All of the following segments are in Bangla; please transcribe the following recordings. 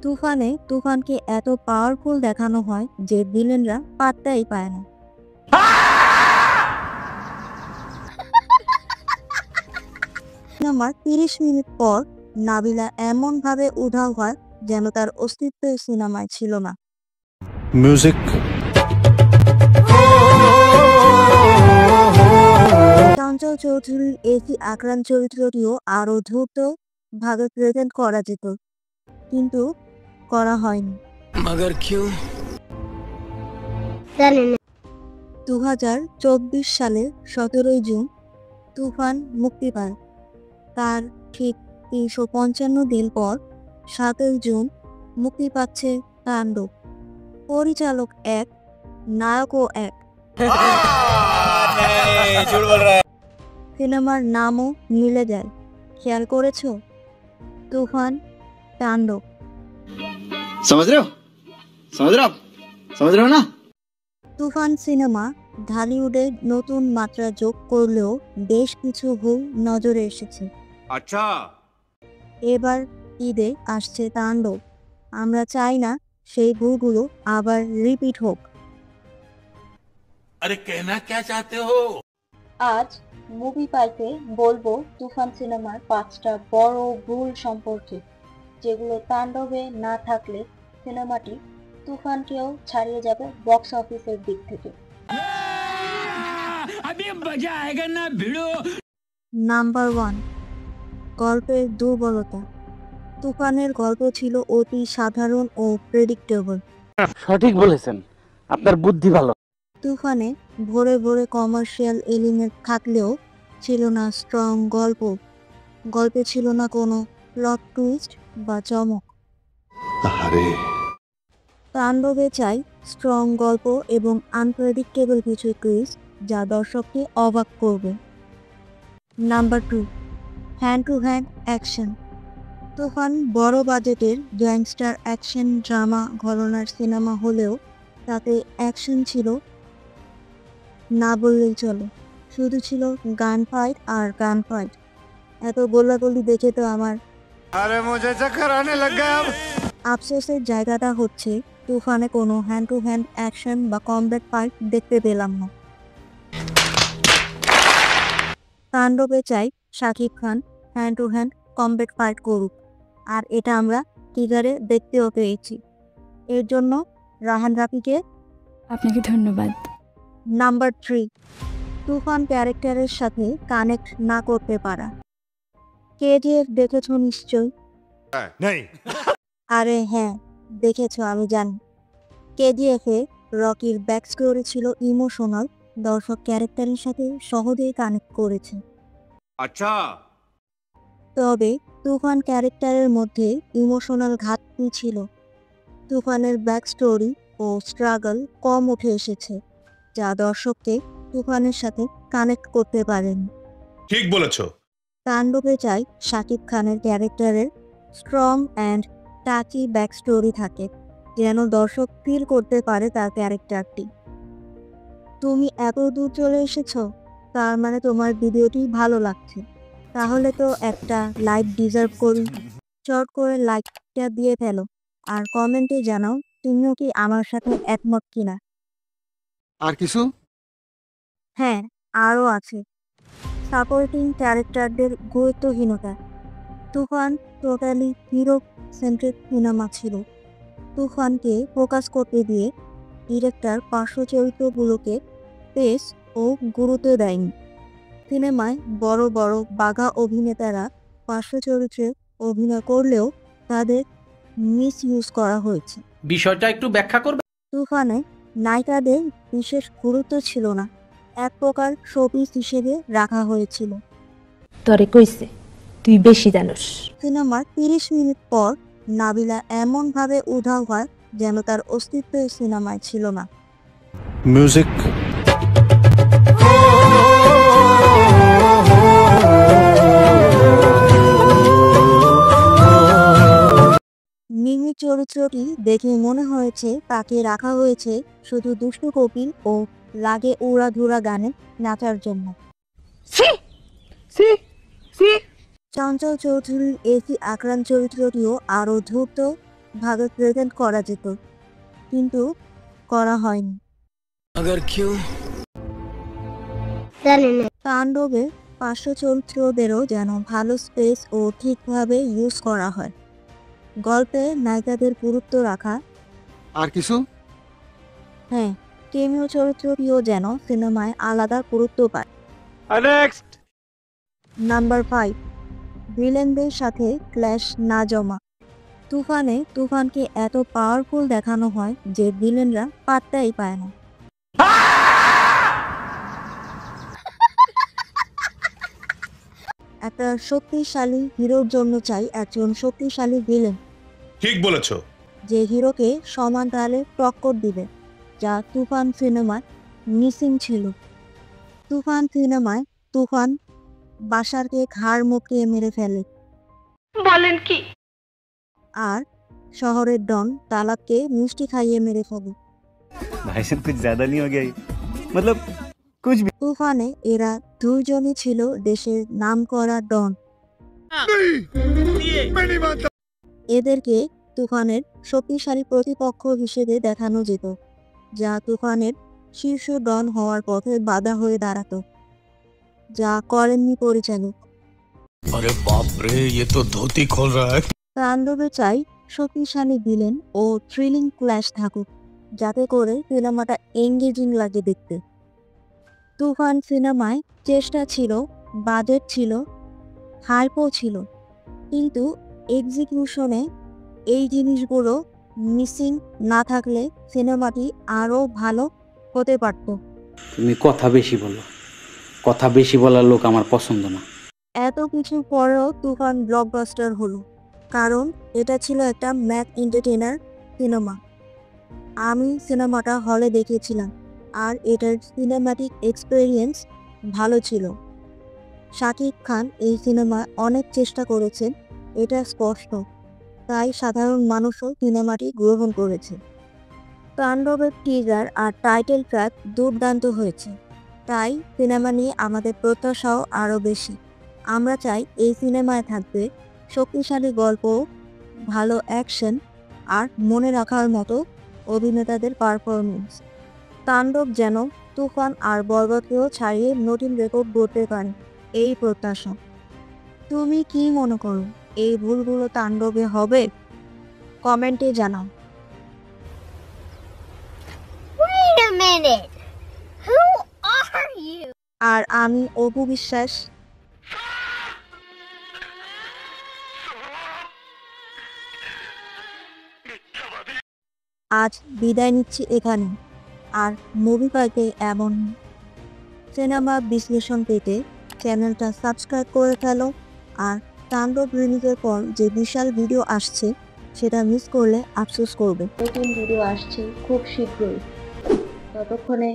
তুফানে তুফানকে এত পাওয়ারফুল দেখানো হয় যে ভিলেনরা পাত্তাই পায় না। সিনেমার ৩০ মিনিট পর নাবিলা এমন ভাবে উধাও হয় যেন তার অস্তিত্ব সিনেমায় ছিল না। মিউজিক। চঞ্চল চৌধুরীর এসি আকরাম চরিত্রটিও আরো দ্রুত ভাবে প্রেজেন্ট করা যেত, কিন্তু করা হয়নি। 2024 সালের 17 জুন তুফান মুক্তি পায়। তার ঠিক 355 দিন পর 7 জুন মুক্তি পাচ্ছে তাণ্ডব। পরিচালক এক, নায়কও এক। সিনেমার নামও মিলে যায়, খেয়াল করেছো? তুফান, তাণ্ডব। समझ रहे हो समझ रहे हो ना। তুফান সিনেমা ঢালিউডে নতুন মাত্রা যোগ করলেও বেশ কিছু ভুল নজরে এসেছে। আচ্ছা, এবার ঈদে আসছে তাণ্ডব। আমরা চাই না সেই ভুলগুলো আবার রিপিট হোক। আরে कहना क्या चाहते हो? আজ মুভি পাইতে বলবো তুফান সিনেমার 5টা বড় ভুল সম্পর্কে, যেগুলো তাণ্ডবে না থাকলে সিনেমাটি তুফানকেও ছাড়িয়ে যাবে বক্স অফিসের দিক থেকে। নাম্বার 1, গল্পের দুর্বলতা। তুফানের গল্প ছিল অতি সাধারণ ও প্রেডিক্টেবল। সঠিক বলেছেন, আপনার বুদ্ধি ভালো। তুফানে ভোরে ভোরে কমার্শিয়াল এলিমেন্ট থাকলেও ছিল না স্ট্রং গল্প। গল্পে ছিল না কোনো প্লট টুইস্ট বা চমক। তাণ্ডবে চাই স্ট্রং গল্প এবং আনপ্রেডিক্টেবল কিছু টুইস্ট যা দর্শককে অবাক করবে। Number 2, hand to hand action. Toofan বড় বাজেটের গ্যাংস্টার অ্যাকশন ড্রামা ঘরানার সিনেমা হলেও তাতে অ্যাকশন ছিল না বললেই চলে। শুধু ছিল গান ফাইট আর গান ফাইট। এত গোলাগুলি দেখে তো আমার আফসোসের জায়গাটা হচ্ছে তুফানে কোনো হ্যান্ড টু হ্যান্ড অ্যাকশন বা কমব্যাট ফাইট দেখতে পেলাম না। তাণ্ডবে চাই Shakib Khan hand to hand combat fight করুক, আর এটা আমরা টিজারে দেখতেও পেয়েছি। এর জন্য রাহান রাফিকে আপনাকে ধন্যবাদ। নাম্বার 3, তুফান ক্যারেক্টারের সাথে কানেক্ট না করতে পারা। কেজিএফ দেখেছো নিশ্চয়? আরে হ্যাঁ, দেখেছো, আমি জানি। কেজিএফে রকির ব্যাক স্টোরি ছিল ইমোশনাল, দর্শক ক্যারেক্টারের সাথে সহজেই কানেক্ট করেছে। আচ্ছা, তবে তুফান ক্যারেক্টারের মধ্যে ইমোশনাল ঘাটতি ছিল। তুফানের ব্যাক স্টোরি ও স্ট্রাগল কম উঠে এসেছে, যা দর্শককে তুফানের সাথে কানেক্ট করতে পারেনি। ঠিক বলেছো। তাণ্ডবে চাই শাকিব খানের ক্যারেক্টারের strong and touchy back story থাকে, যেন দর্শক ফিল করতে পারে তার ক্যারেক্টারটি। তুমি এত দূর চলে এসেছো, তার মানে তোমার ভিডিওটি ভালো লাগছে। তাহলে তো একটা লাইক ডিজার্ভ করি। চট করে লাইকটা দিয়ে ফেলো আর কমেন্টে জানাও তুমিও কি আমার সাথে একমত কিনা। আর কিছু? হ্যাঁ, আরও আছে। সাপোর্টিং ক্যারেক্টারদের গুরুত্বহীনতা। তুফান টোটালি হিরো সেন্ট্রিক সিনেমা ছিল। তুফানকে ফোকাস করতে দিয়ে ডিরেক্টর পার্শ্ব চরিত্রগুলোকে স্পেস ও গুরুত্ব দেয়নি। সিনেমায় বড় বড় বাঘা অভিনেতারা পার্শ্ব চরিত্রে অভিনয় করলেও তাদের মিস ইউজ করা হয়েছে। বিষয়টা একটু ব্যাখ্যা করবে? তুফানে নায়িকাদের বিশেষ গুরুত্ব ছিল না, এক প্রকার শোপিস হিসেবে রাখা হয়েছিল। তরে কইছে তুই বেশি জানোস। সিনেমার 30 মিনিট পর নাবিলা এমন ভাবে উধাও হয় যেন তার অস্তিত্ব সিনেমায় ছিল না। মিউজিক। মিমি চরিত্রটি দেখে মনে হয়েছে তাকে রাখা হয়েছে শুধু দুষ্টু কপিল ও লাগে উড়াধুরা গানে নাচার জন্য। চঞ্চল চৌধুরীর এসি আকরাম চরিত্রটিও আরো দ্রুত ভাবে প্রেজেন্ট করা যেত, কিন্তু করা হয়নি। তাণ্ডবে পার্শ্ব চরিত্রদেরও যেন ভালো স্পেস ও ঠিকভাবে ইউজ করা হয়। গল্পে নায়িকাদের গুরুত্ব রাখা, আর কিছু? হ্যাঁ, কেমিও চরিত্রটিও যেন সিনেমায় আলাদা গুরুত্ব পায়। নাম্বার 5, ভিলেনদের সাথে ক্ল্যাশ না জমা। তুফানে তুফানকে এত পাওয়ারফুল দেখানো হয় যে ভিলেনরা পাত্তাই পায় না। একটা শক্তিশালী হিরোর জন্য চাই একজন শক্তিশালী ভিলেন, ঠিক বলেছো। যে হিরোকে সমান তালে টক্কর দিবে, যা তুফান সিনেমায় মিসিং ছিল। তুফান সিনেমায় তুফান বাশারকে ঘাড় মুখে মেরে ফেলে, বলেন কি? আর শহরের ডন তালাককে মিষ্টি খাইয়ে মেরে ফেলে। भाई साहब कुछ ज्यादा नहीं हो गया ये? मतलब कुछ भी। তুফানে এরা দুইজনই ছিল দেশের নামকরা ডন। এদেরকে তুফানের শক্তিশালী প্রতিপক্ষ হিসেবে দেখানো যেত, যা তুফানের শীর্ষ ডন হওয়ার পথে বাধা হয়ে দাঁড়াতো, যা করেননি পরিচালক। अरे बाप रे, ये तो धोती खोल रहा है। তাণ্ডবে চাই শক্তিশালী ভিলেন ও থ্রিলিং ক্ল্যাশ থাকুক, যাতে করে সিনেমাটা এঙ্গেজিং লাগে দেখতে। তুফান সিনেমায় চেষ্টা ছিল, বাজেট ছিল, হাইপও ছিল, কিন্তু এক্সিকিউশনে এই জিনিসগুলো মিসিং না থাকলে সিনেমাটি আরও ভালো হতে পারত। তুমি কথা বেশি বলো, কথা বেশি বলার লোক আমার পছন্দ না। এত কিছুর পরেও তুফান ব্লকবাস্টার হলো, কারণ এটা ছিল একটা ম্যাথ এন্টারটেইনার সিনেমা। আমি সিনেমাটা হলে দেখেছিলাম, আর এটার সিনেম্যাটিক এক্সপেরিয়েন্স ভালো ছিল। শাকিব খান এই সিনেমায় অনেক চেষ্টা করেছেন, এটা স্পষ্ট, তাই সাধারণ মানুষও সিনেমাটি গ্রহণ করেছে। তাণ্ডবের টিজার আর টাইটেল ট্র্যাক দুর্দান্ত হয়েছে, তাই সিনেমা নিয়ে আমাদের প্রত্যাশাও আরও বেশি। আমরা চাই এই সিনেমায় থাকবে শক্তিশালী গল্প, ভালো অ্যাকশন, আর মনে রাখার মতো অভিনেতাদের পারফরমেন্স। তাণ্ডব যেন তুফান আর বরবাদকেও ছাড়িয়ে নতুন রেকর্ড গড়তে পারে, এই প্রত্যাশা। তুমি কি মনে করো, এই ভুলগুলো তাণ্ডবে হবে? কমেন্টে জানাও। Wait a minute. Who are you? আর আমি অপু বিশ্বাস আজ বিদায় নিচ্ছি এখানে। আর মুভি পাইতে এমন সিনেমা বিশ্লেষণ পেতে চ্যানেলটা সাবস্ক্রাইব করে ফেলো। আর তাণ্ডব রিলিজের পর যে বিশাল ভিডিও আসছে সেটা মিস করলে আফসোস করবে। নতুন ভিডিও আসছে খুব শীঘ্রই, ততক্ষণে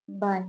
বাই।